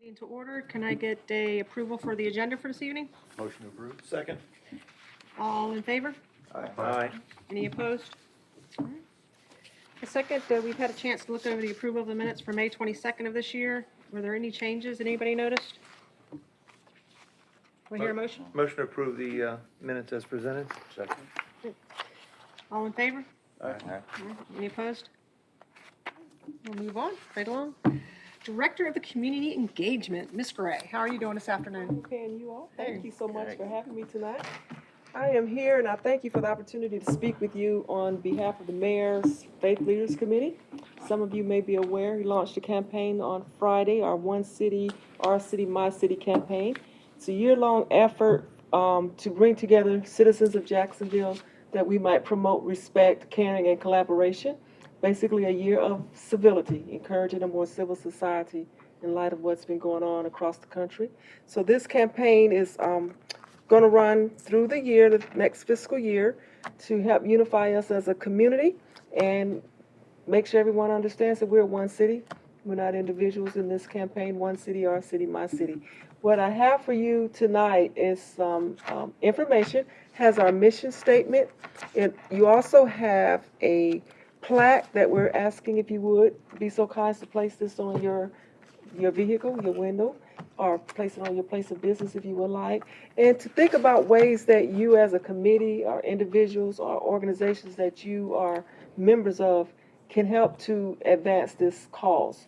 Into order. Can I get a approval for the agenda for this evening? Motion approved. Second. All in favor? Aye. Any opposed? All right. The second, we've had a chance to look over the approval of the minutes for May 22nd of this year. Were there any changes that anybody noticed? We hear a motion? Motion to approve the minutes as presented. Second. All in favor? Aye. All right. Any opposed? We'll move on, right along. Director of the Community Engagement, Ms. Gray. How are you doing this afternoon? Okay, and you all, Hey. thank you so much for having me tonight. I am here and I thank you for the opportunity to speak with you on behalf of the Mayor's Faith Leaders Committee. Some of you may be aware, he launched a campaign on Friday, our One City, Our City, My City campaign. It's a year-long effort to bring together citizens of Jacksonville that we might promote respect, caring, and collaboration. Basically a year of civility, encouraging a more civil society in light of what's been going on across the country. So this campaign is going to run through the year, the next fiscal year, to help unify us as a community and make sure everyone understands that we're one city. We're not individuals in this campaign. One city, our city, my city. What I have for you tonight is some information, has our mission statement. You also have a plaque that we're asking if you would be so kind as to place this on your vehicle, your window, or place it on your place of business if you would like. And to think about ways that you as a committee or individuals or organizations that you are members of can help to advance this cause.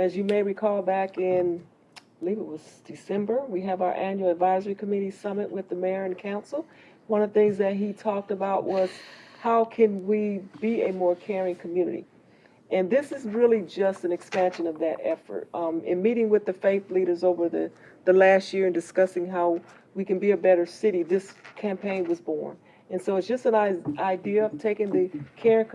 As you may recall, back in, I believe it was December, we have our annual advisory committee summit with the mayor and council. One of the things that he talked about was how can we be a more caring community? And this is really just an expansion of that effort. In meeting with the faith leaders over the last year and discussing how we can be a better city, this campaign was born. And so it's just an idea of taking the caring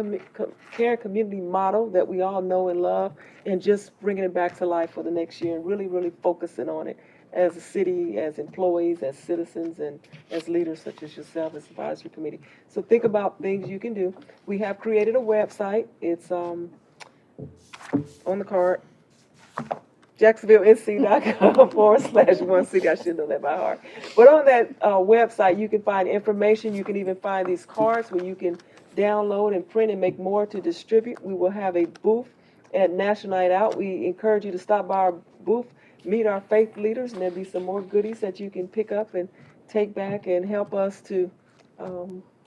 community model that we all know and love and just bringing it back to life for the next year and really, really focusing on it as a city, as employees, as citizens, and as leaders such as yourself as advisory committee. So think about things you can do. We have created a website. It's on the card, jacksonvillenc.com/one city. I should know that by heart. But on that website, you can find information. You can even find these cards where you can download and print and make more to distribute. We will have a booth at National Night Out. We encourage you to stop by our booth, meet our faith leaders, and there'll be some more goodies that you can pick up and take back and help us to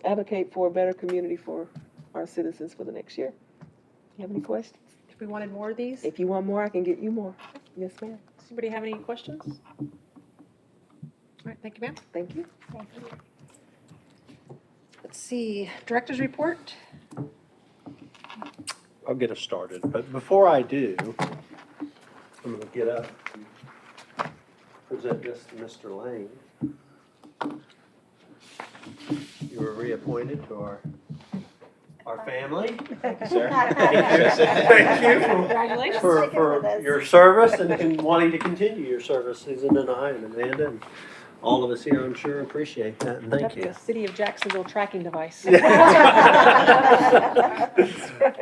advocate for a better community for our citizens for the next year. Do you have any questions? If we wanted more of these, If you want more, I can get you more. Yes, ma'am. does anybody have any questions? All right, thank you, ma'am. Thank you. Let's see, director's report. I'll get us started, but before I do, I'm going to get up and present this to Mr. Lane. You were reappointed to our family. Thank you, sir. Thank you Congratulations. for your service and wanting to continue your service, Susan and I and Amanda and all of us here, I'm sure, appreciate that, and thank That's you. the City of Jacksonville tracking device.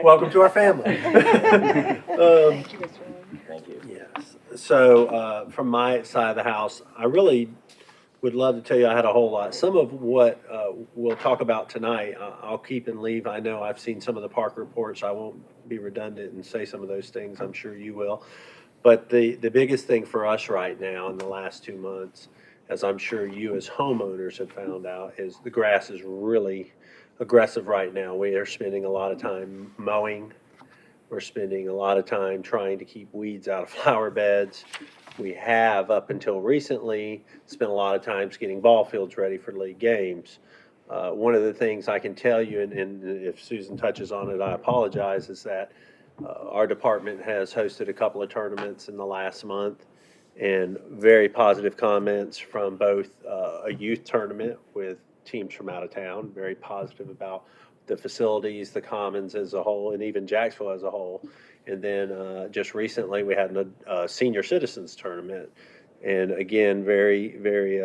Welcome to our family. Thank you, Mr. Lane. Thank you. Yes. So from my side of the house, I really would love to tell you I had a whole lot. Some of what we'll talk about tonight, I'll keep and leave. I know I've seen some of the park reports. I won't be redundant and say some of those things. I'm sure you will. But the biggest thing for us right now in the last 2 months, as I'm sure you as homeowners have found out, is the grass is really aggressive right now. We are spending a lot of time mowing. We're spending a lot of time trying to keep weeds out of flower beds. We have, up until recently, spent a lot of times getting ball fields ready for league games. One of the things I can tell you, and if Susan touches on it, I apologize, is that our department has hosted a couple of tournaments in the last month, and very positive comments from both a youth tournament with teams from out of town, very positive about the facilities, the commons as a whole, and even Jacksonville as a whole. And then just recently we had a senior citizens tournament, and again, very, very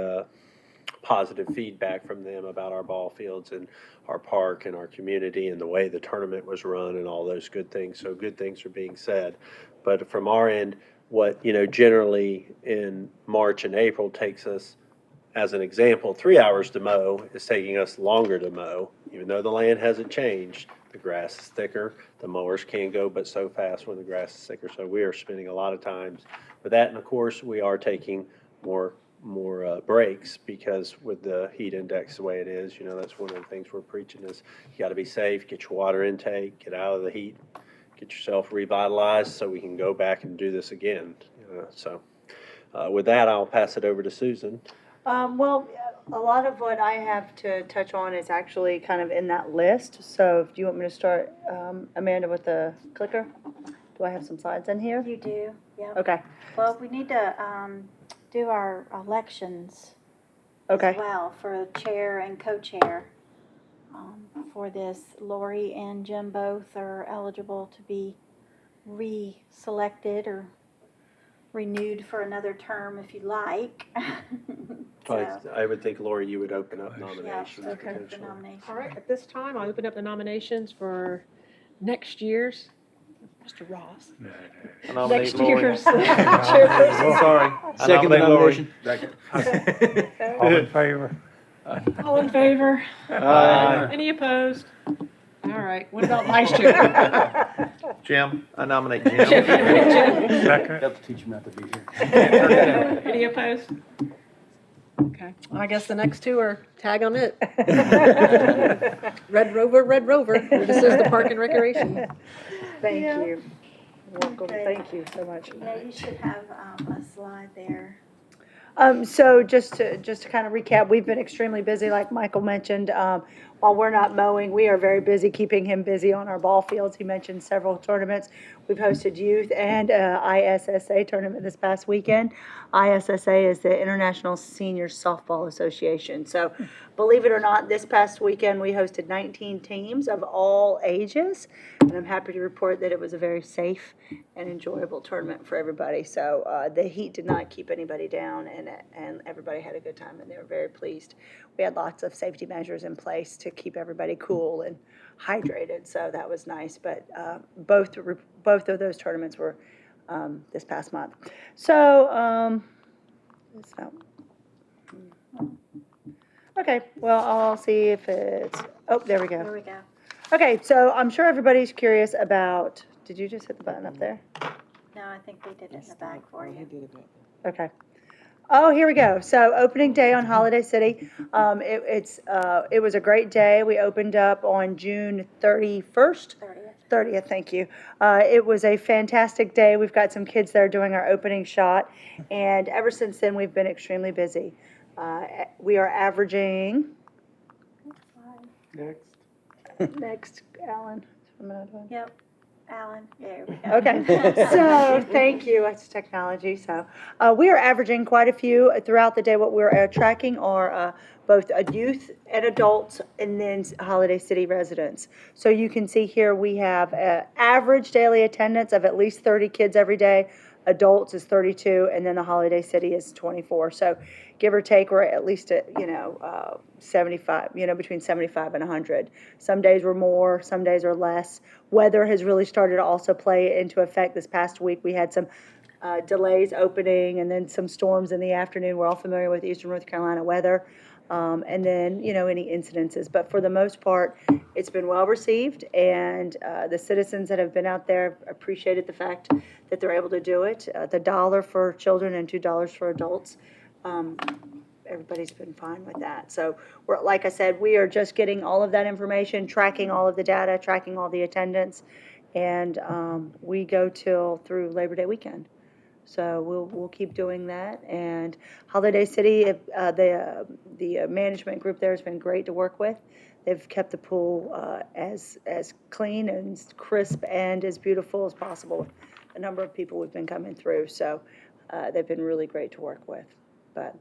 positive feedback from them about our ball fields and our park and our community and the way the tournament was run and all those good things. So good things are being said. But from our end, what, generally in March and April takes us, as an example, 3 hours to mow is taking us longer to mow, even though the land hasn't changed. The grass is thicker, the mowers can't go but so fast when the grass is thicker, so we are spending a lot of times with that. And of course, we are taking more breaks, because with the heat index the way it is, that's one of the things we're preaching is you got to be safe, get your water intake, get out of the heat, get yourself revitalized so we can go back and do this again. With that, I'll pass it over to Susan. Well, a lot of what I have to touch on is actually kind of in that list. So do you want me to start, Amanda, with the clicker? Do I have some slides in here? You do, yeah. Okay, Well, we need to do our elections okay. as well for chair and co-chair. For this, Lori and Jim both are eligible to be re-selected or renewed for another term if you'd like. So, I would think, Lori, you would open up yeah, nominations. open up the potentially. nomination. All right, at this time, I'll open up the nominations for next year's, Mr. Ross. I nominate Next Lori. year's chairperson. Sorry. I Second the nominate Lori. nomination. All in favor? All in favor? Aye. Any opposed? All right, what about vice chair? Jim, I nominate Jim. Second? Have to teach him not to be here. Any opposed? Okay, I guess the next two are tag on it. Red Rover. This is the Park and Recreation. Thank Yeah. you. Welcome, Okay. thank you so much. Yeah, you should have a slide there. So just to kind of recap, we've been extremely busy, like Michael mentioned. While we're not mowing, we are very busy, keeping him busy on our ball fields. He mentioned several tournaments. We've hosted youth and ISSA tournament this past weekend. ISSA is the International Senior Softball Association. So believe it or not, this past weekend we hosted 19 teams of all ages. And I'm happy to report that it was a very safe and enjoyable tournament for everybody. So the heat did not keep anybody down, and everybody had a good time, and they were very pleased. We had lots of safety measures in place to keep everybody cool and hydrated, so that was nice. But both of those tournaments were this past month. Okay, well, I'll see if it's, there we There go. we go. Okay, so I'm sure everybody's curious about, did you just hit the button up there? No, I think they did it in the back for you. Okay. Oh, here we go. So opening day on Holiday City. It was a great day. We opened up on June 31st. 30th, thank you. It was a fantastic day. We've got some kids there doing our opening shot. And ever since then, we've been extremely busy. We are averaging, next, Alan. Yep, Alan, there we go. Okay, so thank you. It's technology. So we are averaging quite a few throughout the day. What we're tracking are both youth and adults, and then Holiday City residents. So you can see here we have average daily attendance of at least 30 kids every day. Adults is 32, and then the Holiday City is 24. So give or take, we're at least at 75. Between 75 and 100. Some days we're more, some days are less. Weather has really started to also play into effect. This past week we had some delays opening, and then some storms in the afternoon. We're all familiar with Eastern North Carolina weather. And then, any incidences. But for the most part, it's been well received, and the citizens that have been out there appreciated the fact that they're able to do it. The $1 for children and $2 for adults. Everybody's been fine with that. So, like I said, we are just getting all of that information, tracking all of the data, tracking all the attendance, and we go through Labor Day weekend. So we'll keep doing that. And Holiday City, the management group there has been great to work with. They've kept the pool as clean and crisp and as beautiful as possible with a number of people we've been coming through. So they've been really great to work with. But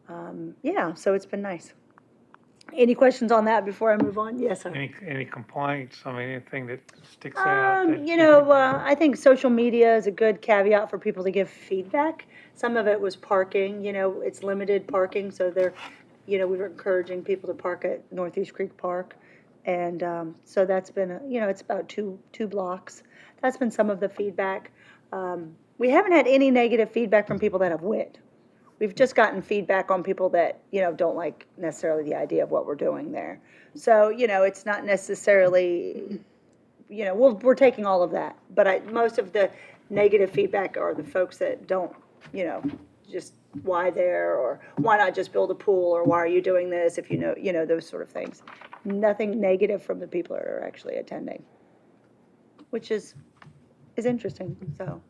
so it's been nice. Any questions on that before I move on? Yes, sir. Any complaints? I mean, anything that sticks out? I think social media is a good caveat for people to give feedback. Some of it was parking, it's limited parking, so we were encouraging people to park at Northeast Creek Park. And so that's been, it's about two blocks. That's been some of the feedback. We haven't had any negative feedback from people that have went. We've just gotten feedback on people that, don't like necessarily the idea of what we're doing there. So, it's not necessarily, we're taking all of that. But most of the negative feedback are the folks that don't, just why there, or why not just build a pool, or why are you doing this if those sort of things. Nothing negative from the people that are actually attending, which is interesting, so.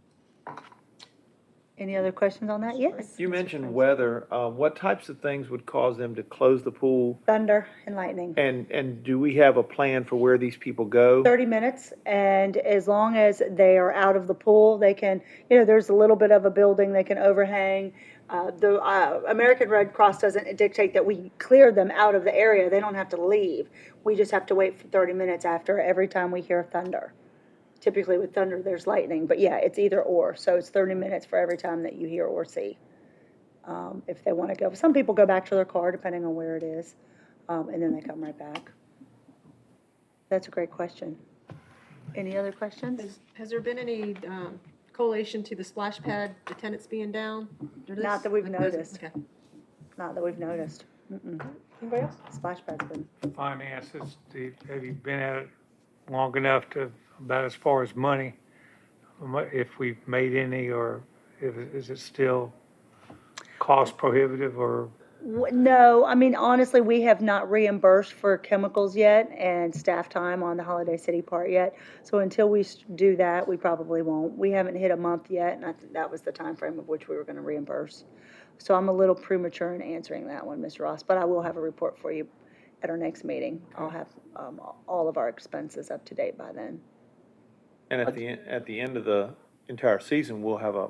Any other questions on that? Yes. You mentioned weather. What types of things would cause them to close the pool? Thunder and lightning. And do we have a plan for where these people go? 30 minutes, and as long as they are out of the pool, they can, there's a little bit of a building they can overhang. The American Red Cross doesn't dictate that we clear them out of the area. They don't have to leave. We just have to wait for 30 minutes after every time we hear thunder. Typically with thunder, there's lightning, but yeah, it's either or. So it's 30 minutes for every time that you hear or see. If they want to go. Some people go back to their car, depending on where it is, and then they come right back. That's a great question. Any other questions? Has there been any correlation to the splash pad attendance being down? Not that we've Like, was it- noticed. Okay. Not that we've noticed. Anybody else? Splash pad's been. Finances, have you been at it long enough to, about as far as money? If we've made any, or is it still cost prohibitive, or? No, I mean, honestly, we have not reimbursed for chemicals yet and staff time on the Holiday City part yet. So until we do that, we probably won't. We haven't hit a month yet, and I think that was the time frame of which we were going to reimburse. So I'm a little premature in answering that one, Mr. Ross, but I will have a report for you at our next meeting. I'll have all of our expenses up to date by then. And at the end of the entire season, we'll have a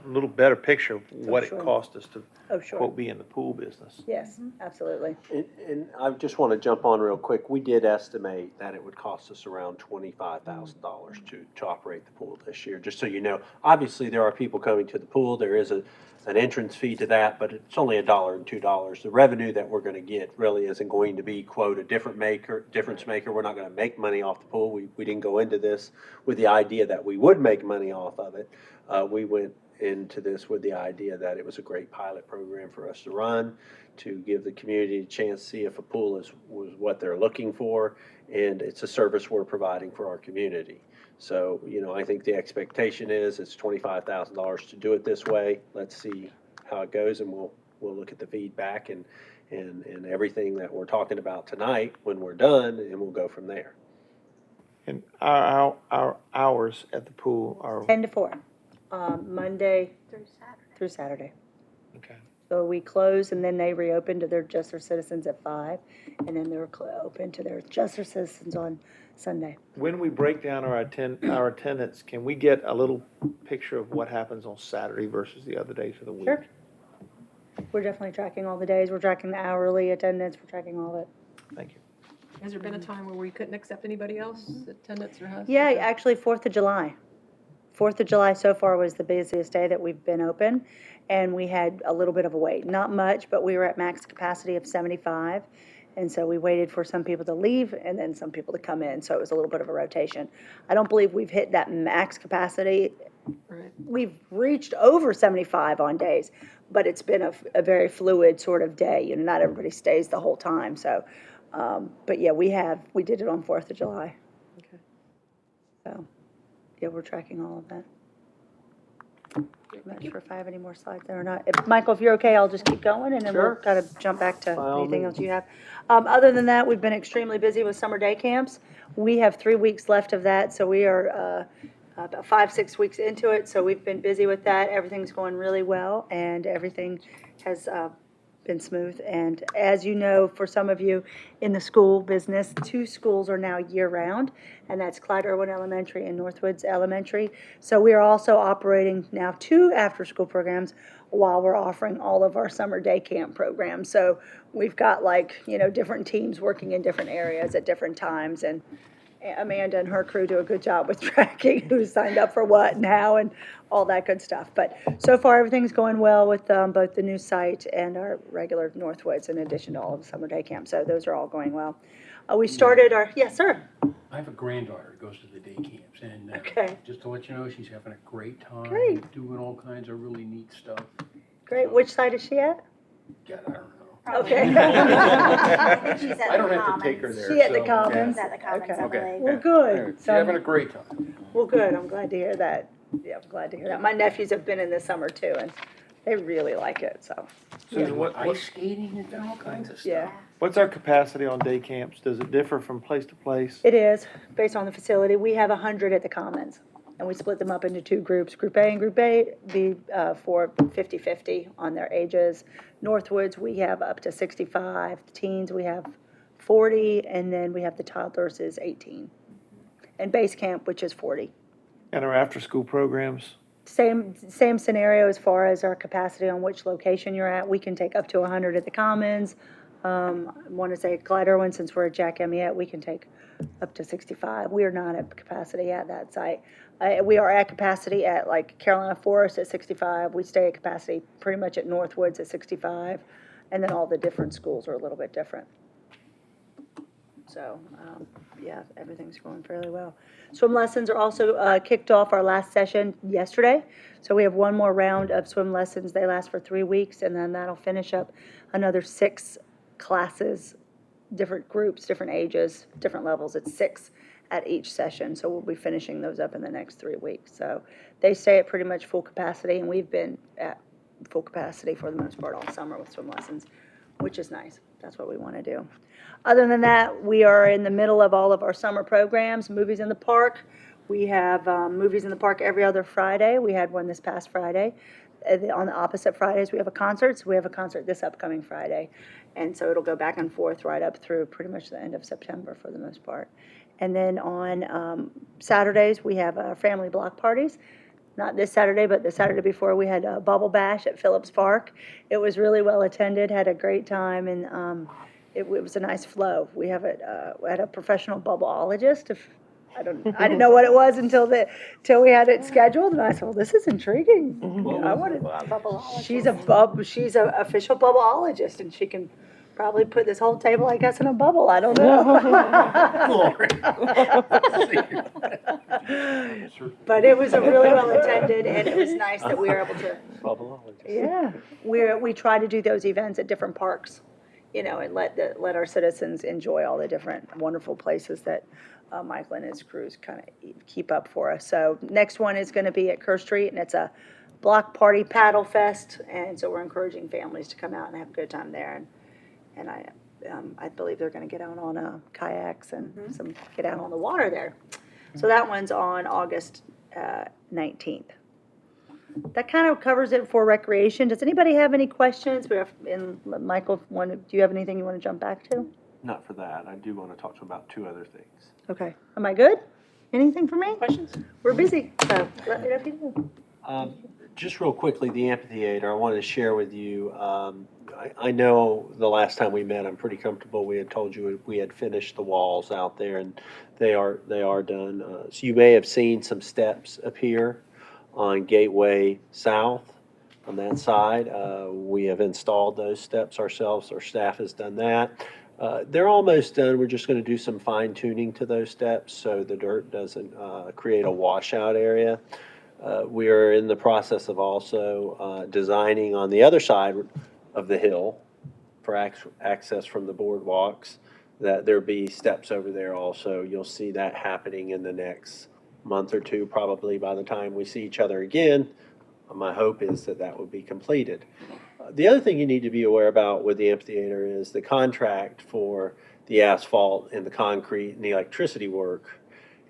little better picture of what it sure. cost us to, Oh, sure. quote, be in the pool business. Yes, absolutely. And I just want to jump on real quick. We did estimate that it would cost us around $25,000 to operate the pool this year, just so you know. Obviously, there are people coming to the pool. There is an entrance fee to that, but it's only $1 and $2. The revenue that we're going to get really isn't going to be, quote, a difference maker. We're not going to make money off the pool. We didn't go into this with the idea that we would make money off of it. We went into this with the idea that it was a great pilot program for us to run, to give the community a chance to see if a pool was what they're looking for, and it's a service we're providing for our community. So, I think the expectation is it's $25,000 to do it this way. Let's see how it goes, and we'll look at the feedback and everything that we're talking about tonight when we're done, and we'll go from there. And our hours at the pool are, 10 to 4, Monday Through Saturday. through Saturday. okay. So we close, and then they reopen to their just their citizens at 5, and then they're open to their just their citizens on Sunday. When we break down our attendance, can we get a little picture of what happens on Saturday versus the other days of the week? Sure. We're definitely tracking all the days. We're tracking the hourly attendance. We're tracking all of it. Thank you. Has there been a time where we couldn't accept anybody else attendance or house? Yeah, actually, 4th of July. 4th of July so far was the busiest day that we've been open, and we had a little bit of a wait. Not much, but we were at max capacity of 75, and so we waited for some people to leave and then some people to come in, so it was a little bit of a rotation. I don't believe we've hit that max capacity. Right. We've reached over 75 on days, but it's been a very fluid sort of day. Not everybody stays the whole time, so, but yeah, we did it on 4th of July. Okay. So, yeah, we're tracking all of that. I'm not sure if I have any more slides there or not. Michael, if you're okay, I'll just keep going, and then we'll Sure. kind of jump back to By all anything means. else you have. Other than that, we've been extremely busy with summer day camps. We have 3 weeks left of that, so we are about 5-6 weeks into it, so we've been busy with that. Everything's going really well, and everything has been smooth. And as you know, for some of you in the school business, 2 schools are now year-round, and that's Clyde Irwin Elementary and Northwoods Elementary. So we are also operating now 2 after-school programs while we're offering all of our summer day camp programs. So we've got different teams working in different areas at different times, and Amanda and her crew do a good job with tracking who signed up for what and how and all that good stuff. But so far, everything's going well with both the new site and our regular Northwoods, in addition to all of the summer day camps. So those are all going well. We started our, yes, sir. I have a granddaughter who goes to the day camps, and Okay. just to let you know, she's having a great time. Great. Doing all kinds of really neat stuff. Great. Which side is she at? God, I don't know. Okay. I think she's at I don't the have to take her Commons. there. She at the so- Commons? She's at the Commons, I Okay. believe. Well, good. She's having a great time. Well, good. I'm glad to hear that. Yeah, I'm glad to hear that. My nephews have been in this summer too, and they really like it, so. Susan, Ice skating and done all kinds of stuff. Yeah, what's our capacity on day camps? Does it differ from place to place? it is, based on the facility. We have 100 at the Commons, and we split them up into two groups. Group A and Group A be for 50-50 on their ages. Northwoods, we have up to 65. Teens, we have 40, and then we have the toddlers is 18. And base camp, which is 40. And our after-school programs? Same scenario as far as our capacity on which location you're at. We can take up to 100 at the Commons. I want to say Clyde Irwin, since we're at Jack Emiette, we can take up to 65. We are not at capacity at that site. We are at capacity at like Carolina Forest at 65. We stay at capacity pretty much at Northwoods at 65. And then all the different schools are a little bit different. So, yeah, everything's going fairly well. Swim lessons are also kicked off our last session yesterday. So we have one more round of swim lessons. They last for 3 weeks, and then that'll finish up another 6 classes, different groups, different ages, different levels. It's 6 at each session. So we'll be finishing those up in the next 3 weeks. So they stay at pretty much full capacity, and we've been at full capacity for the most part all summer with swim lessons, which is nice. That's what we want to do. Other than that, we are in the middle of all of our summer programs, movies in the park. We have movies in the park every other Friday. We had one this past Friday. On the opposite Fridays, we have a concert. So we have a concert this upcoming Friday. And so it'll go back and forth right up through pretty much the end of September for the most part. And then on Saturdays, we have family block parties. Not this Saturday, but the Saturday before, we had a Bubble Bash at Phillips Park. It was really well attended, had a great time, and it was a nice flow. We have we had a professional bubbleologist. I didn't know what it was until we had it scheduled, and I said, well, this is intriguing. I wanted, she's an official bubbleologist, and she can probably put this whole table, I guess, in a bubble. I don't know. But it was a really well attended, and it was nice that we were able to. Yeah, we try to do those events at different parks, and let our citizens enjoy all the different wonderful places that Michael and his crews kind of keep up for us. So next one is going to be at Kerr Street, and it's a block party paddle fest, and so we're encouraging families to come out and have a good time there. And I believe they're going to get out on kayaks and get out on the water there. So that one's on August 19th. That kind of covers it for recreation. Does anybody have any questions? Michael, do you have anything you want to jump back to? Not for that. I do want to talk to him about 2 other things. Okay. Am I good? Anything for me? Questions? We're busy, so let me know if you do. Just real quickly, the amphitheater, I wanted to share with you, I know the last time we met, I'm pretty comfortable, we had told you we had finished the walls out there, and they are done. So you may have seen some steps appear on Gateway South on that side. We have installed those steps ourselves. Our staff has done that. They're almost done. We're just going to do some fine tuning to those steps so the dirt doesn't create a washout area. We are in the process of also designing on the other side of the hill for access from the boardwalks, that there be steps over there also. You'll see that happening in the next month or 2, probably by the time we see each other again. My hope is that will be completed. The other thing you need to be aware about with the amphitheater is the contract for the asphalt and the concrete and the electricity work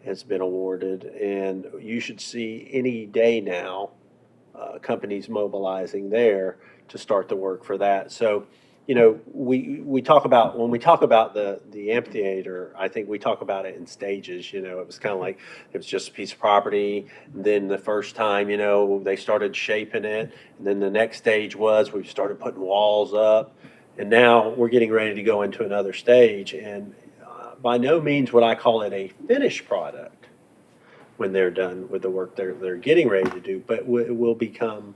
has been awarded, and you should see any day now companies mobilizing there to start the work for that. So, we talk about, when we talk about the amphitheater, I think we talk about it in stages. It was kind of like it was just a piece of property. And then the first time, they started shaping it, and then the next stage was we started putting walls up, and now we're getting ready to go into another stage. And by no means would I call it a finished product when they're done with the work they're getting ready to do, but it will become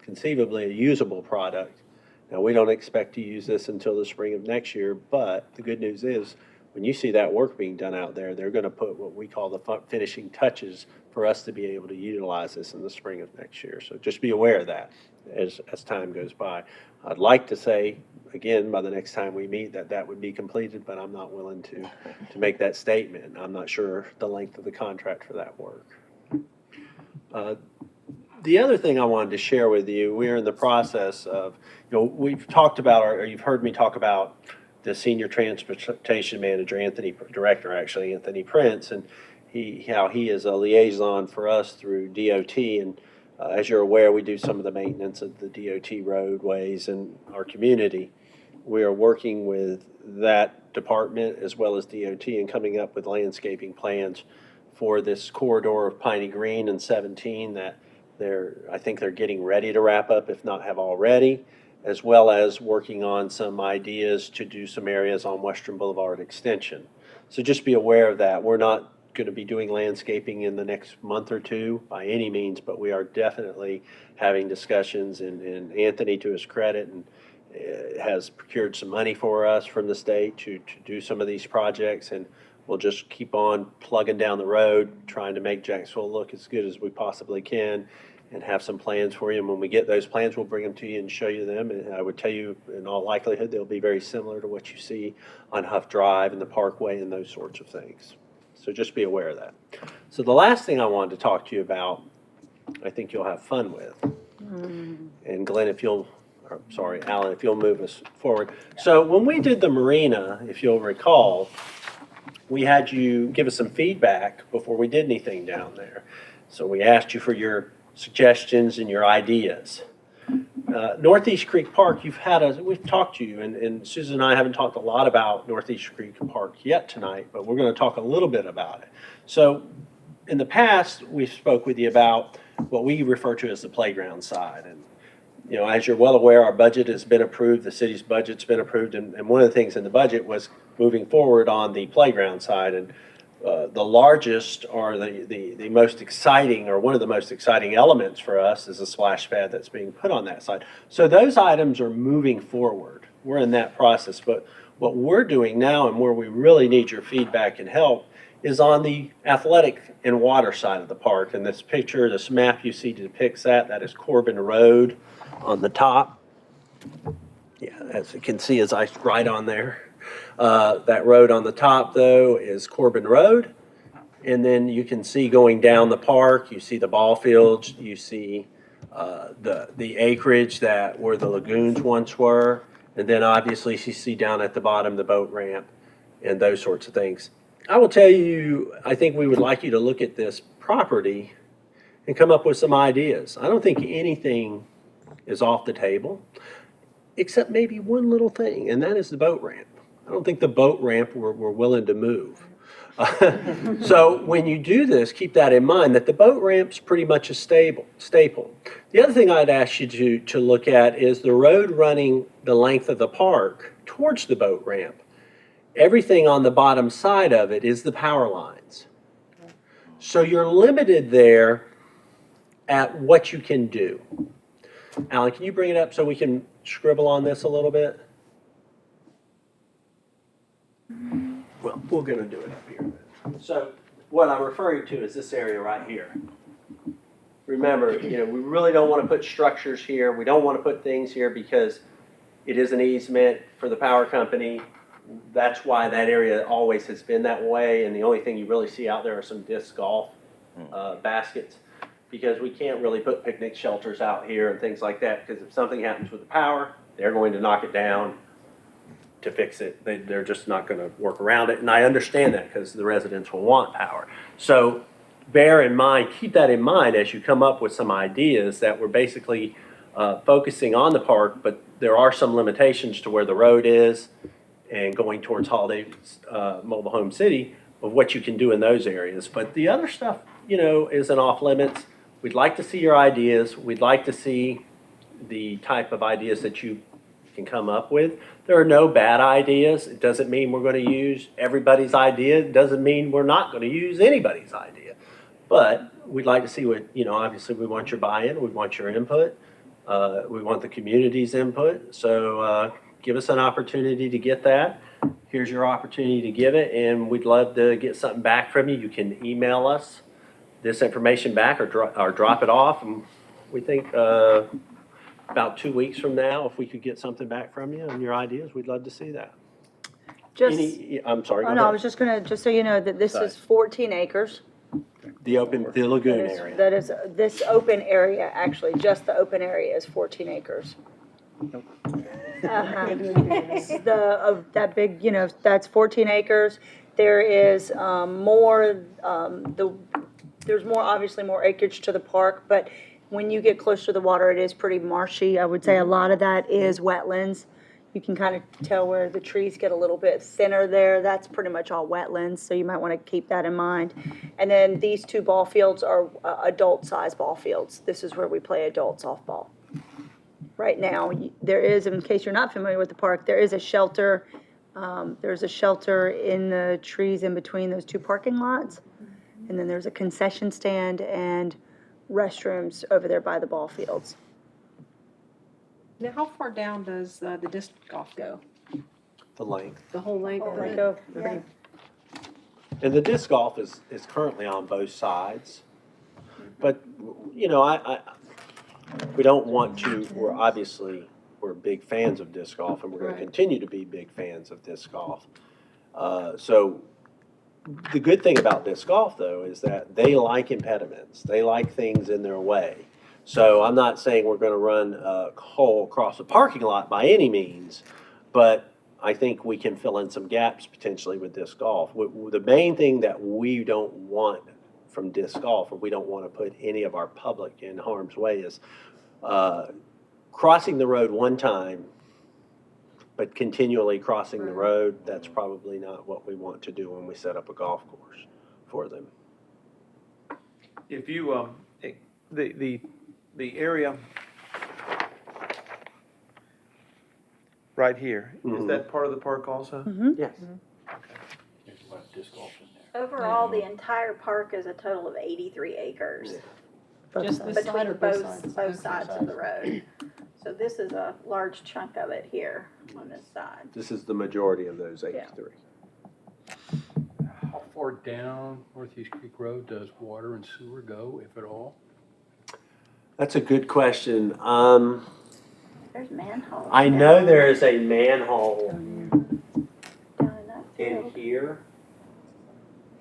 conceivably a usable product. Now, we don't expect to use this until the spring of next year, but the good news is when you see that work being done out there, they're going to put what we call the finishing touches for us to be able to utilize this in the spring of next year. So just be aware of that as time goes by. I'd like to say, again, by the next time we meet, that would be completed, but I'm not willing to make that statement. I'm not sure the length of the contract for that work. The other thing I wanted to share with you, we're in the process of, we've talked about, or you've heard me talk about the senior transportation manager, director, Anthony Prince, and how he is a liaison for us through DOT. And as you're aware, we do some of the maintenance of the DOT roadways in our community. We are working with that department as well as DOT and coming up with landscaping plans for this corridor of Piney Green and 17 that I think they're getting ready to wrap up, if not have already, as well as working on some ideas to do some areas on Western Boulevard Extension. So just be aware of that. We're not going to be doing landscaping in the next month or two by any means, but we are definitely having discussions, and Anthony, to his credit, and has procured some money for us from the state to do some of these projects, and we'll just keep on plugging down the road, trying to make Jacksonville look as good as we possibly can, and have some plans for you. And when we get those plans, we'll bring them to you and show you them. And I would tell you, in all likelihood, they'll be very similar to what you see on Huff Drive and the Parkway and those sorts of things. So just be aware of that. So the last thing I wanted to talk to you about, I think you'll have fun with. And Glenn, Alan, if you'll move us forward. So when we did the marina, if you'll recall, we had you give us some feedback before we did anything down there. So we asked you for your suggestions and your ideas. Northeast Creek Park, we've talked to you, and Susan and I haven't talked a lot about Northeast Creek Park yet tonight, but we're going to talk a little bit about it. So in the past, we spoke with you about what we refer to as the playground side. And as you're well aware, our budget has been approved, the city's budget's been approved, and one of the things in the budget was moving forward on the playground side. And the largest, or the most exciting, or one of the most exciting elements for us, is a splash pad that's being put on that side. So those items are moving forward. We're in that process. But what we're doing now, and where we really need your feedback and help, is on the athletic and water side of the park. And this picture, this map you see depicts that. That is Corbin Road on the top. Yeah, as you can see, as I write on there. That road on the top, though, is Corbin Road. And then you can see going down the park, you see the ball fields, you see the acreage where the lagoons once were. And then obviously you see down at the bottom the boat ramp and those sorts of things. I will tell you, I think we would like you to look at this property and come up with some ideas. I don't think anything is off the table, except maybe one little thing, and that is the boat ramp. I don't think the boat ramp we're willing to move. So when you do this, keep that in mind, that the boat ramp's pretty much a staple. The other thing I'd ask you to look at is the road running the length of the park towards the boat ramp. Everything on the bottom side of it is the power lines. So you're limited there at what you can do. Alan, can you bring it up so we can scribble on this a little bit? Well, we're going to do it up here. So what I'm referring to is this area right here. Remember, we really don't want to put structures here. We don't want to put things here because it is an easement for the power company. That's why that area always has been that way. And the only thing you really see out there are some disc golf baskets, because we can't really put picnic shelters out here and things like that, because if something happens with the power, they're going to knock it down to fix it. They're just not going to work around it. And I understand that because the residents will want power. So bear in mind, keep that in mind as you come up with some ideas that we're basically focusing on the park, but there are some limitations to where the road is and going towards Holiday Mobile Home City of what you can do in those areas. But the other stuff, isn't off limits. We'd like to see your ideas. We'd like to see the type of ideas that you can come up with. There are no bad ideas. It doesn't mean we're going to use everybody's idea. It doesn't mean we're not going to use anybody's idea. But we'd like to see what, obviously we want your buy-in. We want your input. We want the community's input. So give us an opportunity to get that. here's your opportunity to give it, and we'd love to get something back from you. You can email us this information back or drop it off, and we think about 2 weeks from now, if we could get something back from you and your ideas, we'd love to see that. Just, I'm sorry, go oh no, I ahead. was just gonna, just so you know, that this is 14 acres. The lagoon That is- area. That is, this open area, actually, just the open area is 14 acres. Uh-huh. That big, that's 14 acres. There is there's obviously more acreage to the park, but when you get close to the water, it is pretty marshy. I would say a lot of that is wetlands. You can kind of tell where the trees get a little bit thinner there. That's pretty much all wetlands, so you might want to keep that in mind. And then these two ball fields are adult-sized ball fields. This is where we play adult softball. Right now, there is, in case you're not familiar with the park, there is a shelter. There's a shelter in the trees in between those two parking lots. And then there's a concession stand and restrooms over there by the ball fields. Now, how far down does the disc golf go? The length. The whole length of Like, it? oh, Yeah. And the disc golf is currently on both sides. But, we don't want to, we're big fans of disc golf, and we're gonna Right. continue to be big fans of disc golf. So, the good thing about disc golf, though, is that they like impediments. They like things in their way. So I'm not saying we're gonna run a hole across the parking lot by any means, but I think we can fill in some gaps potentially with disc golf. The main thing that we don't want from disc golf, or we don't want to put any of our public in harm's way, is crossing the road one time, but continually crossing the road. That's probably not what we want to do when we set up a golf course for them. If you, the area right here, is Mhm. that part of the park also? Yes. There's a lot of disc golf in there. Overall, the entire park is a total of 83 acres Just this side between or both sides? both sides of the road. So this is a large chunk of it here on this side. This is the majority of those 83. How far down Northeast Creek Road does water and sewer go, if at all? That's a good question. There's manholes. I know there is a manhole Down in that in field. here.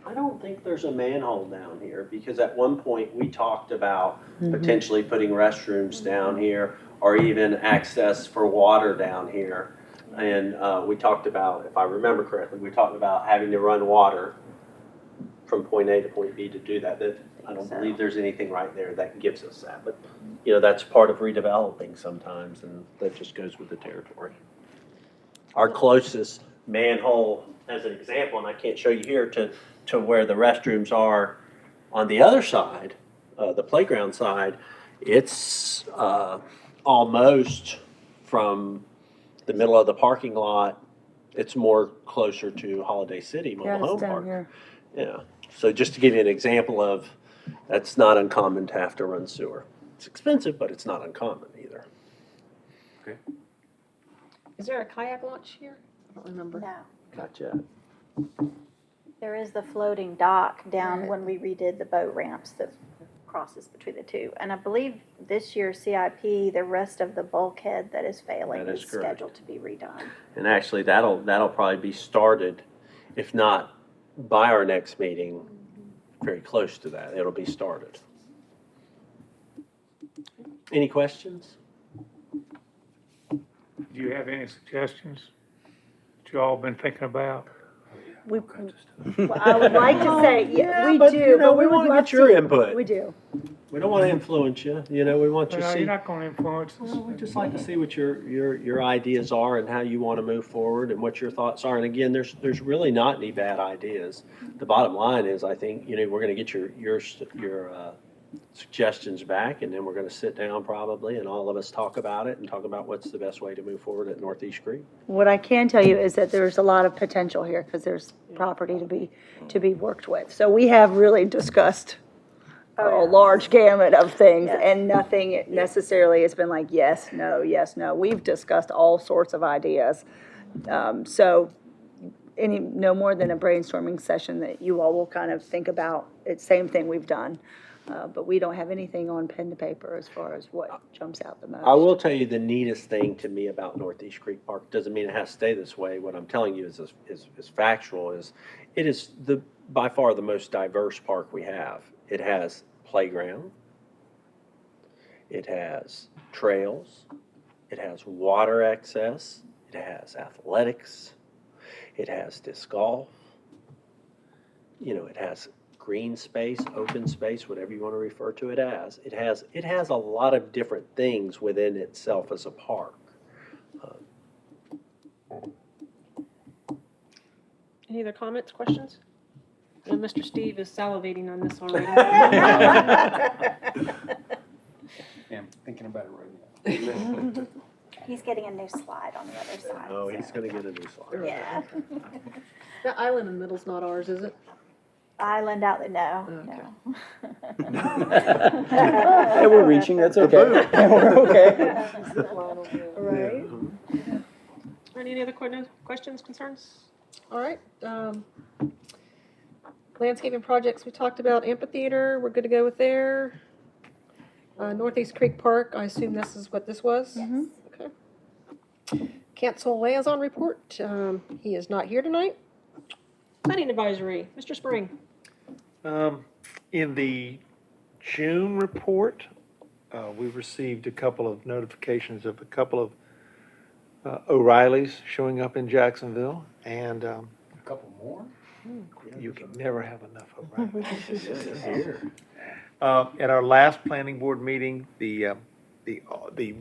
I don't think there's a manhole down here, because at one point we talked about potentially putting restrooms down here, or even access for water down here. And we talked about, if I remember correctly, we talked about having to run water from point A to point B to do that. I don't believe there's anything right there that gives us that, but, that's part of redeveloping sometimes, and that just goes with the territory. Our closest manhole, as an example, and I can't show you here, to where the restrooms are on the other side, the playground side, it's almost from the middle of the parking lot. It's more closer to Holiday City Mobile Yeah, Home it's down Park. here. Yeah, so just to give you an example of, that's not uncommon to have to run sewer. It's expensive, but it's not uncommon either. Is there a kayak launch here? I don't remember. No, Gotcha. there is the floating dock down when we redid the boat ramps that crosses between the two. And I believe this year's CIP, the rest of the bulkhead that is failing That is is correct. scheduled to be redone. And actually, that'll probably be started, if not by our next meeting, very close to that. It'll be started. Any questions? Do you have any suggestions that you all been thinking about? We, All kinds of stuff. well, I would like to say, yeah, we but, do, but we we would want to love get your to. input. We do. We don't want to influence you, we want you to Well, see. you're not gonna influence us. Well, we'd just like to see what your ideas are and how you want to move forward and what your thoughts are. And again, there's really not any bad ideas. The bottom line is, I think, we're going to get your suggestions back, and then we're going to sit down probably, and all of us talk about it and talk about what's the best way to move forward at Northeast Creek. What I can tell you is that there's a lot of potential here, because there's property to be worked with. So we have really discussed a large gamut of things, Yes. and nothing necessarily has been like, yes, no, yes, no. We've discussed all sorts of ideas. So no more than a brainstorming session that you all will kind of think about. It's same thing we've done. But we don't have anything on pen to paper as far as what jumps out the most. I will tell you the neatest thing to me about Northeast Creek Park, doesn't mean it has to stay this way. What I'm telling you is factual, is it is by far the most diverse park we have. It has playground, it has trails, it has water access, it has athletics, it has disc golf, it has green space, open space, whatever you want to refer to it as. It has a lot of different things within itself as a park. Any other comments, questions? And Mr. Steve is salivating on this already. Yeah, I'm thinking about it right now. He's getting a new slide on the other side. Oh, he's going to get a new slide. Yeah. The island in the middle's not ours, is it? Island out there, no. Hey, we're reaching, that's okay. We're okay. Right. Any other questions, concerns? All right. Landscaping projects, we talked about amphitheater, we're good to go with there. Northeast Creek Park, I assume this is what this was? Mhm. Okay. Council liaison report, he is not here tonight. Planning advisory, Mr. Spring. In the June report, we received a couple of notifications of a couple of O'Reillys showing up in Jacksonville, and A couple more? you can never have enough O'Reillys. At our last planning board meeting, the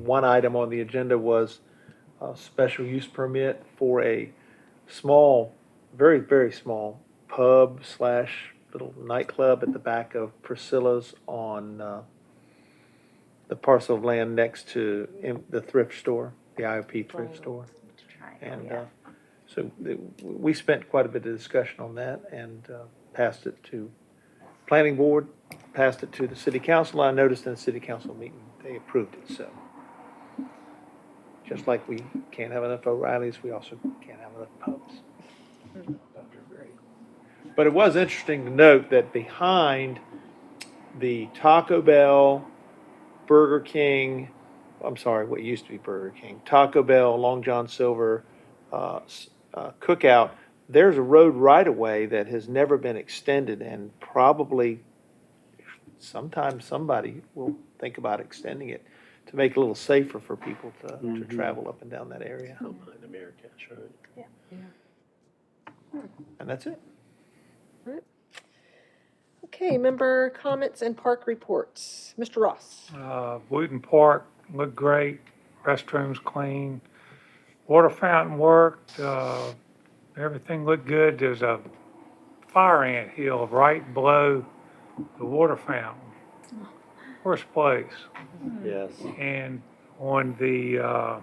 one item on the agenda was a special use permit for a small, very, very small pub / little nightclub at the back of Priscilla's on the parcel of land next to the thrift store, the IOP thrift store. And so we spent quite a bit of discussion on that and passed it to planning board, passed it to the city council. I noticed in the city council meeting, they approved it, so. Just like we can't have enough O'Reillys, we also can't have enough pubs. But it was interesting to note that behind the Taco Bell, Burger King, I'm sorry, what used to be Burger King, Taco Bell, Long John Silver, Cookout, there's a road right-of-way that has never been extended, and probably sometime somebody will think about extending it to make it a little safer for people to travel up and down that area. Behind the Marrakesh Road. And that's it. Okay, member comments and park reports. Mr. Ross. Wooten Park looked great, restrooms clean, water fountain worked, everything looked good. There's a fire ant hill right below the water fountain. Worst place. Yes. And on the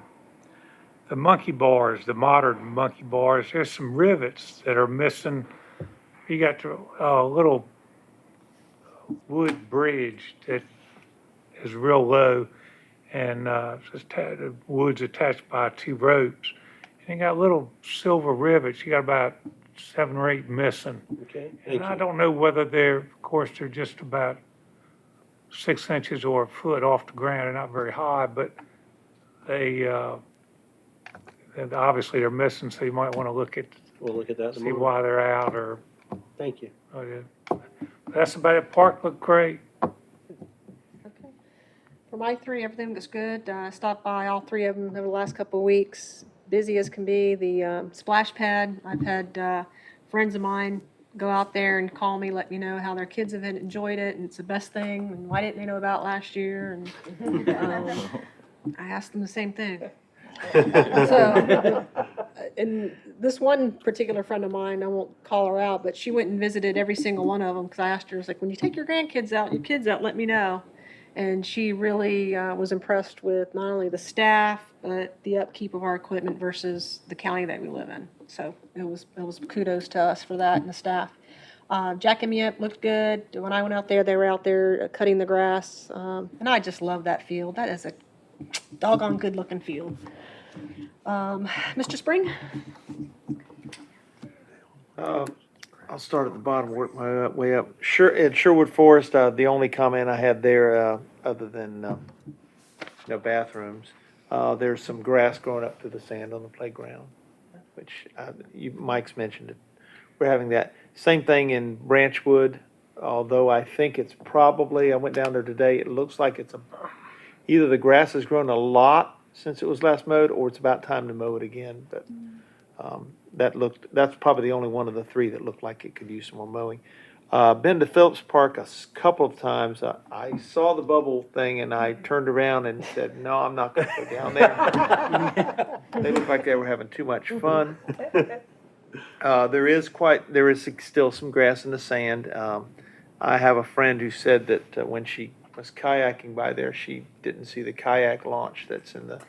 monkey bars, the modern monkey bars, there's some rivets that are missing. You got a little wood bridge that is real low, and the wood's attached by 2 ropes. And you got little silver rivets. You got about 7 or 8 missing. Okay, And thank I you. don't know whether they're just about 6 inches or a foot off the ground. They're not very high, but and obviously they're missing, so you might want to We'll look at that in see a moment. why they're out or. Thank you. Oh, yeah. That's about it. Park looked great. Okay. For my 3, everything looks good. I stopped by all 3 of them over the last couple of weeks. Busy as can be. The splash pad, I've had friends of mine go out there and call me, let me know how their kids have enjoyed it, and it's the best thing, and why didn't they know about last year? And I asked them the same thing. So, and this one particular friend of mine, I won't call her out, but she went and visited every single one of them, because I asked her, I was like, when you take your grandkids out, your kids out, let me know. And she really was impressed with not only the staff, but the upkeep of our equipment versus the county that we live in. So it was kudos to us for that and the staff. Jack and me up looked good. When I went out there, they were out there cutting the grass. And I just love that field. That is a doggone good looking field. Mr. Spring? I'll start at the bottom, work my way up. Sure, at Sherwood Forest, the only comment I had there, other than, no bathrooms, there's some grass growing up through the sand on the playground, which, Mike's mentioned it. We're having that. Same thing in Branchwood, although I think it's probably, I went down there today, it looks like either the grass has grown a lot since it was last mowed, or it's about time to mow it again, but, that's probably the only one of the three that looked like it could use some more mowing. Been to Phillips Park couple of times. I saw the bubble thing and I turned around and said, no, I'm not gonna go down there. They looked like they were having too much fun. There is still some grass in the sand. I have a friend who said that when she was kayaking by there, she didn't see the kayak launch that's in the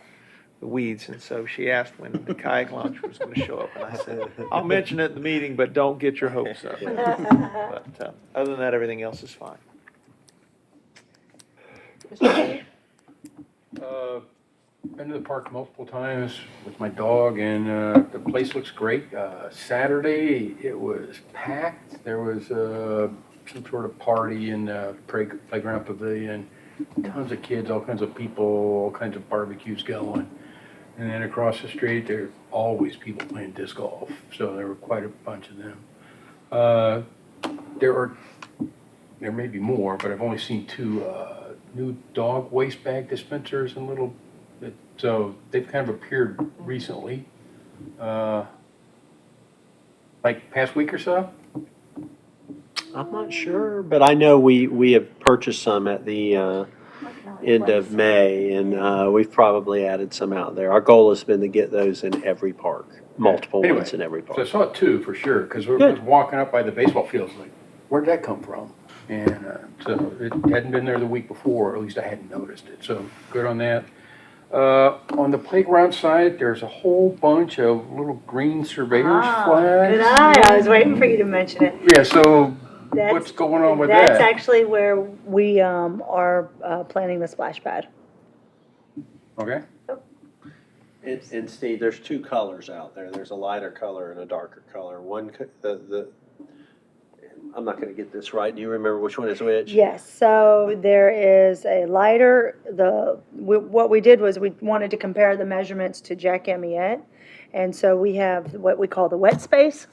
weeds, and so she asked when the kayak launch was going to show up, and I said, I'll mention it at the meeting, but don't get your hopes up. But other than that, everything else is fine. Been to the park multiple times with my dog, and the place looks great. Saturday, it was packed. There was some sort of party in the playground pavilion. Tons of kids, all kinds of people, all kinds of barbecues going. And then across the street, there are always people playing disc golf. So there were quite a bunch of them. There may be more, but I've only seen two new dog waste bag dispensers and so they've kind of appeared recently, like past week or so. I'm not sure, but I know we have purchased some at the end of May, and we've probably added some out there. Our goal has been to get those in every park, multiple Anyway, ones in every So I park. saw two for sure, because we Good. was walking up by the baseball fields, like, where'd that come from? And so it hadn't been there the week before, or at least I hadn't noticed it, so good on that. On the playground side, there's a whole bunch of little green surveyor's flags. Good eye, I was waiting for you to mention it. Yeah, so That's- what's going on with That's that? actually where we are planning the splash pad. Okay, And Steve, there's two colors out there. There's a lighter color and a darker color. I'm not gonna get this right. Do you remember which one is which? Yes, so there is a lighter, what we did was we wanted to compare the measurements to Jack Amyette. And so we have what we call the wet space,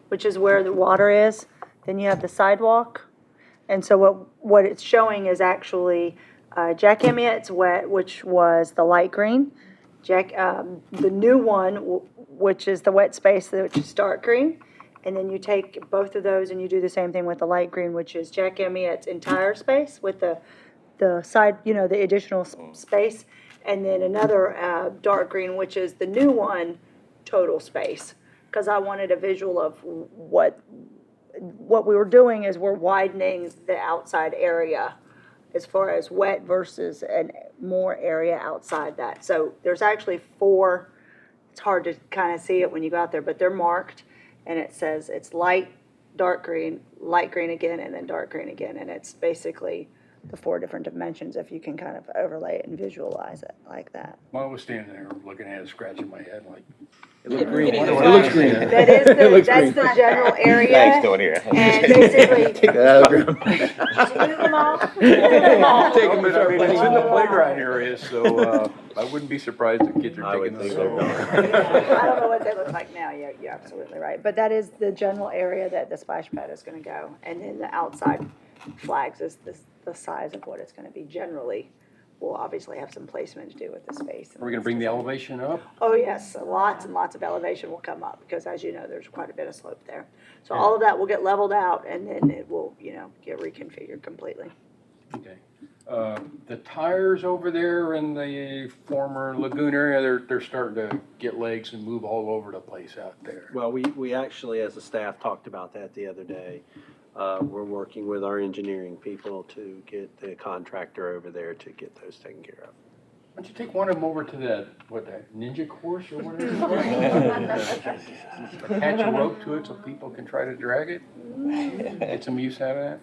which is where the water is. Then you have the sidewalk. And so what it's showing is actually Jack Amyette's wet, which was the light green. The new one, which is the wet space, which is dark green. And then you take both of those and you do the same thing with the light green, which is Jack Amyette's entire space with the side, the additional space. And then another dark green, which is the new one, total space. Because I wanted a visual of what we were doing is we're widening the outside area as far as wet versus more area outside that. So there's actually 4, it's hard to kind of see it when you go out there, but they're marked. And it says it's light green again, and then dark green again. And it's basically the 4 different dimensions, if you can kind of overlay it and visualize it like that. well, I was standing there looking at it, scratching my head like, It looks green. It looks green. That is that's the general area. Thanks, don't hear. And basically, Take that out of the ground. Move them all. Take them and start it's in playing. the playground area, so I wouldn't be surprised if kids I are would taking think those. I don't know what they look like now, you're absolutely right. But that is the general area that the splash pad is gonna go. And then the outside flags is the size of what it's gonna be generally. We'll obviously have some placement to do with the space. Are we gonna bring the elevation up? Oh, yes, lots and lots of elevation will come up, because as you know, there's quite a bit of slope there. So all of that will get leveled out, and then it will, get reconfigured completely. Okay. The tires over there in the former lagoon area, they're starting to get legs and move all over the place out there. Well, we actually, as a staff, talked about that the other day. We're working with our engineering people to get the contractor over there to get those taken care of. Why don't you take one of them over to that ninja course or whatever? Attach a rope to it so people can try to drag it, get some use out of that.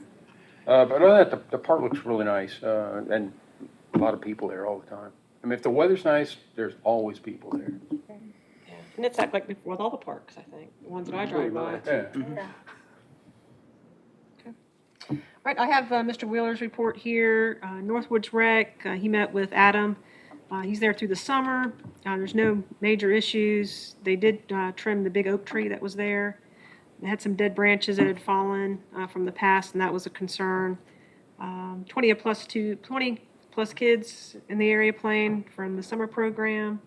But other than that, the park looks really nice, and a lot of people there all the time. I mean, if the weather's nice, there's always people there. And it's like with all the parks, I think, the ones that I drive by. Yeah. All right, I have Mr. Wheeler's report here. Northwoods Rec, he met with Adam. He's there through the summer. There's no major issues. They did trim the big oak tree that was there. They had some dead branches that had fallen from the past, and that was a concern. 20 plus kids in the area playing from the summer program.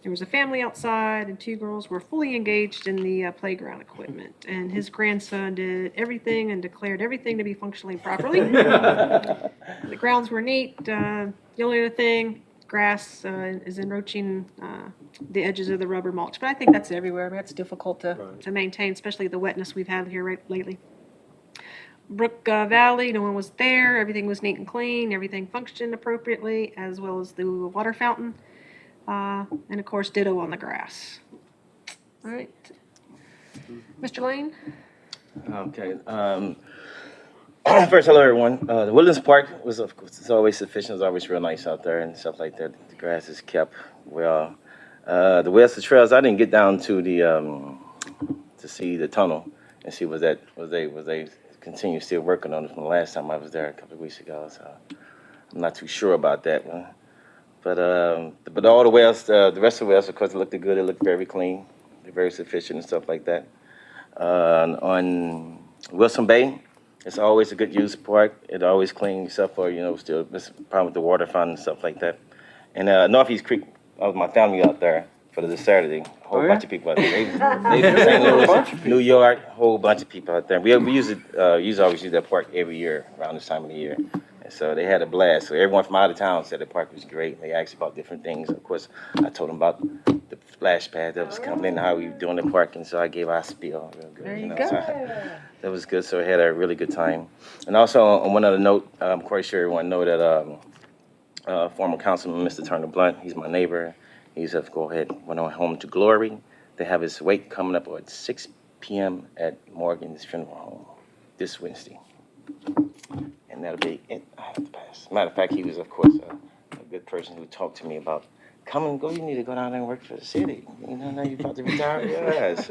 There was a family outside, and 2 girls were fully engaged in the playground equipment. And his grandson did everything and declared everything to be functioning properly. The grounds were neat. The only other thing, grass is enroaching the edges of the rubber mulch. But I think that's everywhere. I mean, that's difficult to maintain, especially the wetness we've had here lately. Brook Valley, no one was there. Everything was neat and clean. Everything functioned appropriately, as well as the water fountain. And of course, ditto on the grass. All right. Mr. Lane? Okay. First, hello everyone. The Woodlands Park was, of course, it's always sufficient. It's always real nice out there and stuff like that. The grass is kept well. The West of Trails, I didn't get down to the to see the tunnel and see was they continue still working on it from the last time I was there a couple of weeks ago. So I'm not too sure about that one. But all the wells, the rest of the wells, of course, looked good. It looked very clean, they're very sufficient and stuff like that. On Wilson Bay, it's always a good use park. It always clean, except for still this problem with the water fountain and stuff like that. And Northeast Creek, I was my family out there for this Saturday. A whole bunch of people out there. They from St. Louis, New York, a whole bunch of people out there. We always use that park every year around this time of the year. So they had a blast. So everyone from out of town said the park was great. They asked about different things. Of course, I told them about the splash pad that was coming in, how we were doing the parking. So I gave our spiel real good. There you go. So that was good. So we had a really good time. And also on one other note, I'm quite sure everyone know that former councilman, Mr. Turner Blunt, he's my neighbor. He's went on home to glory. They have his wake coming up at 6 p.m. at Morgan's Funeral Home this Wednesday. And that'll be it. I have to pass. Matter of fact, he was, of course, a good person who talked to me about, come and go. You need to go down there and work for the city. Now you're about to retire. Yes.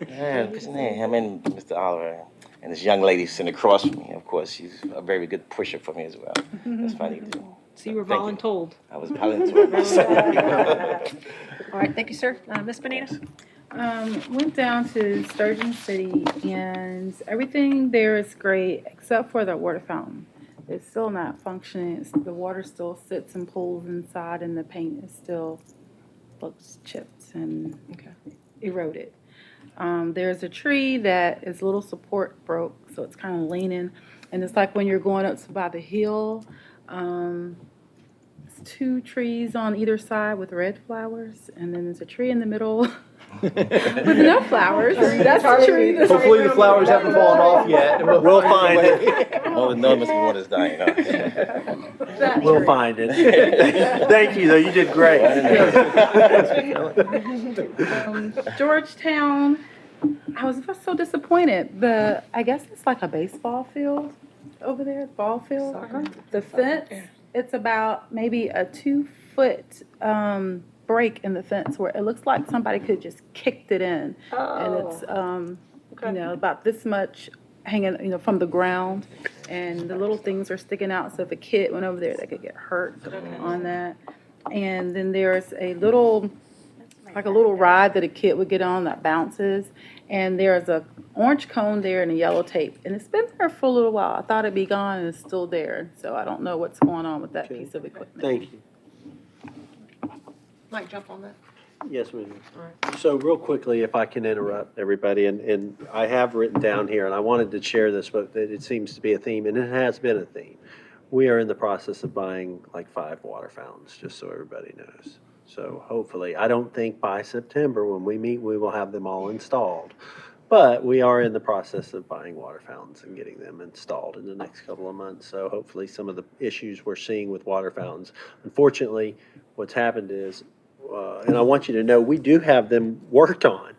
Yeah, what's his name? Him and Mr. Oliver. And this young lady sitting across from me, of course. She's a very good pusher for me as well. That's funny, too. So you were Thank voluntold. I was voluntold. All right, thank you, sir. Ms. Benita? Went down to Sturgeon City, and everything there is great except for the water fountain. It's still not functioning. The water still sits in pools inside, and the paint is still looks chipped and eroded. There's a tree that its little support broke, so it's kind of leaning, and it's like when you're going up by the hill. It's 2 trees on either side with red flowers, and then there's a tree in the middle with no flowers. That's the tree. Hopefully the flowers haven't fallen off yet. And we'll find it. Oh, no, Mr. Water's dying. Huh? We'll find it. Thank you, though. You did great. Georgetown, I was so disappointed. I guess it's like a baseball field over there, ball field. The fence, it's about maybe a 2-foot break in the fence where it looks like somebody could just kicked it in. And it's, about this much hanging, from the ground. And the little things are sticking out. So if a kid went over there, they could get hurt on that. And then there's a little ride that a kid would get on that bounces. And there's a orange cone there and a yellow tape. And it's been there for a little while. I thought it'd be gone, and it's still there. So I don't know what's going on with that piece of equipment. Thank you. Mike, jump on that. Yes, ma'am. So real quickly, if I can interrupt everybody, and I have written down here, and I wanted to share this, but it seems to be a theme, and it has been a theme. We are in the process of buying like 5 water fountains, just so everybody knows. So hopefully, I don't think by September when we meet, we will have them all installed. But we are in the process of buying water fountains and getting them installed in the next couple of months. So hopefully some of the issues we're seeing with water fountains, unfortunately, what's happened is, and I want you to know, we do have them worked on,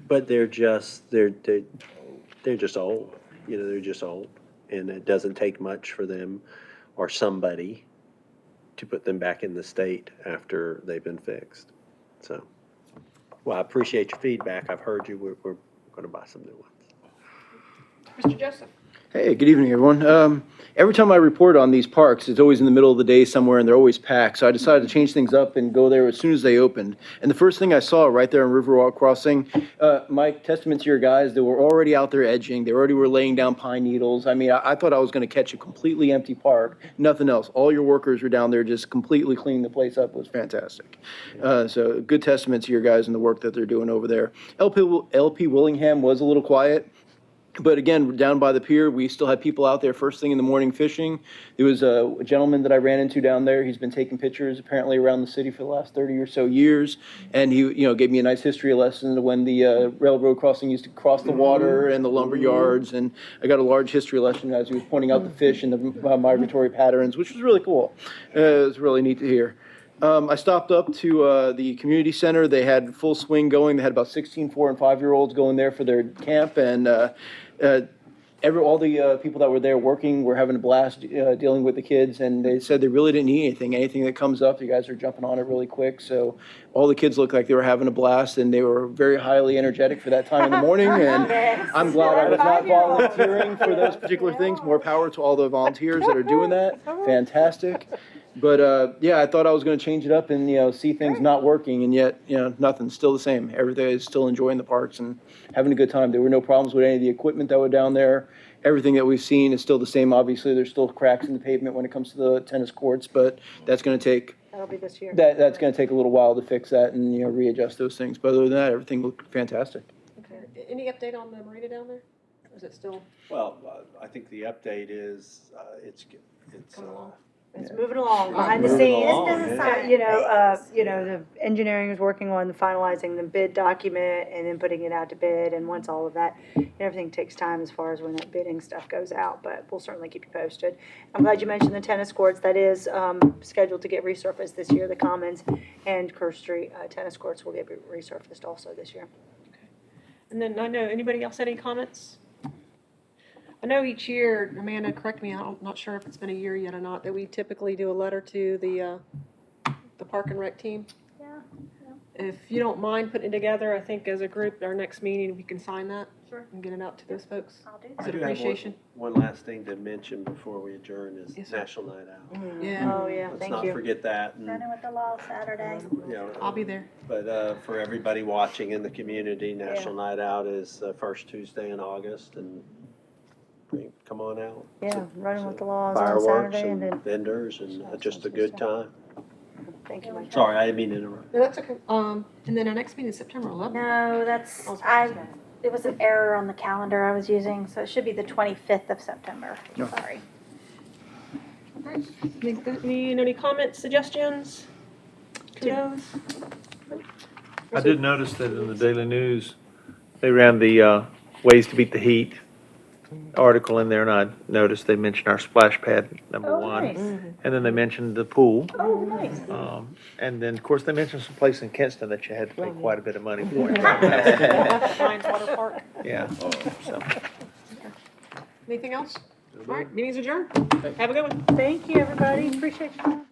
but they're just old. They're just old, and it doesn't take much for them or somebody to put them back in the state after they've been fixed. So Well, I appreciate your feedback. I've heard you. We're going to buy some new ones. Mr. Joseph? Hey, good evening, everyone. Every time I report on these parks, it's always in the middle of the day somewhere, and they're always packed. So I decided to change things up and go there as soon as they opened. And the first thing I saw right there on Riverwalk Crossing, Mike, testament to your guys, they were already out there edging. They already were laying down pine needles. I mean, I thought I was going to catch a completely empty park. Nothing else. All your workers were down there just completely cleaning the place up. It was fantastic. So good testament to your guys and the work that they're doing over there. LP Willingham was a little quiet. But again, down by the pier, we still had people out there first thing in the morning fishing. There was a gentleman that I ran into down there. He's been taking pictures apparently around the city for the last 30 or so years. And he, gave me a nice history lesson of when the railroad crossing used to cross the water and the lumber yards. And I got a large history lesson as he was pointing out the fish and the migratory patterns, which was really cool. It was really neat to hear. I stopped up to the community center. They had full swing going. They had about 16 4- and 5-year-olds going there for their camp, and all the people that were there working were having a blast dealing with the kids. And they said they really didn't need anything. Anything that comes up, you guys are jumping on it really quick. So all the kids looked like they were having a blast, and they were very highly energetic for that time in the morning. And Yes. I'm glad I was not volunteering for those particular things. More power to all the volunteers that are doing that. Fantastic. But I thought I was going to change it up and see things not working, and yet nothing. Still the same. Everything is still enjoying the parks and having a good time. There were no problems with any of the equipment that were down there. Everything that we've seen is still the same. Obviously, there's still cracks in the pavement when it comes to the tennis courts, but that's going to take That'll be this year. that's going to take a little while to fix that and readjust those things. But other than that, everything looked fantastic. Okay. Any update on the marina down there? Or is it still Well, I think the update is it's coming along? It's moving along behind the Moving scenes. along, The engineering is working on finalizing the bid document and then putting it out to bid. And once all of that, everything takes time as far as when that bidding stuff goes out, but we'll certainly keep you posted. I'm glad you mentioned the tennis courts. That is scheduled to get resurfaced this year. The Commons and Kerr Street tennis courts will get resurfaced also this year. And then I know, anybody else had any comments? I know each year, Amanda, correct me, I'm not sure if it's been a year yet or not, that we typically do a letter to the Park and Rec team. Yeah. If you don't mind putting it together, I think as a group, our next meeting, we can sign that. Sure. And get it out to those folks. I'll do Is I that. it do have appreciation? one last thing to mention before we adjourn is Yes, sir. National Night Out. Yeah, Oh, yeah, Let's thank not you. forget that. And, Running with the law Saturday. I'll be there. But for everybody watching in the community, National Night Out is the first Tuesday in August, and come on out. Yeah, running with the laws on Fireworks Saturday and then, and vendors and just a good time. thank you, Mike. Sorry, I didn't mean to interrupt. No, that's okay. And then our next meeting is September 11th. No, that's, Oh, it's it was an error on the calendar I was using, so it should be the 25th of September. No. Sorry. Any comments, suggestions? Kudos? I did notice that in the Daily News, they ran the Ways to Beat the Heat article in there, and I noticed they mentioned our splash pad, number one. nice. And then they mentioned the pool. Oh, nice. And then, of course, they mentioned some place in Kinston that you had to pay quite a bit of money for. Lions Water Park. Yeah, so. Anything else? All right, meeting's adjourned. Have a good one. Thank you, everybody. Appreciate you.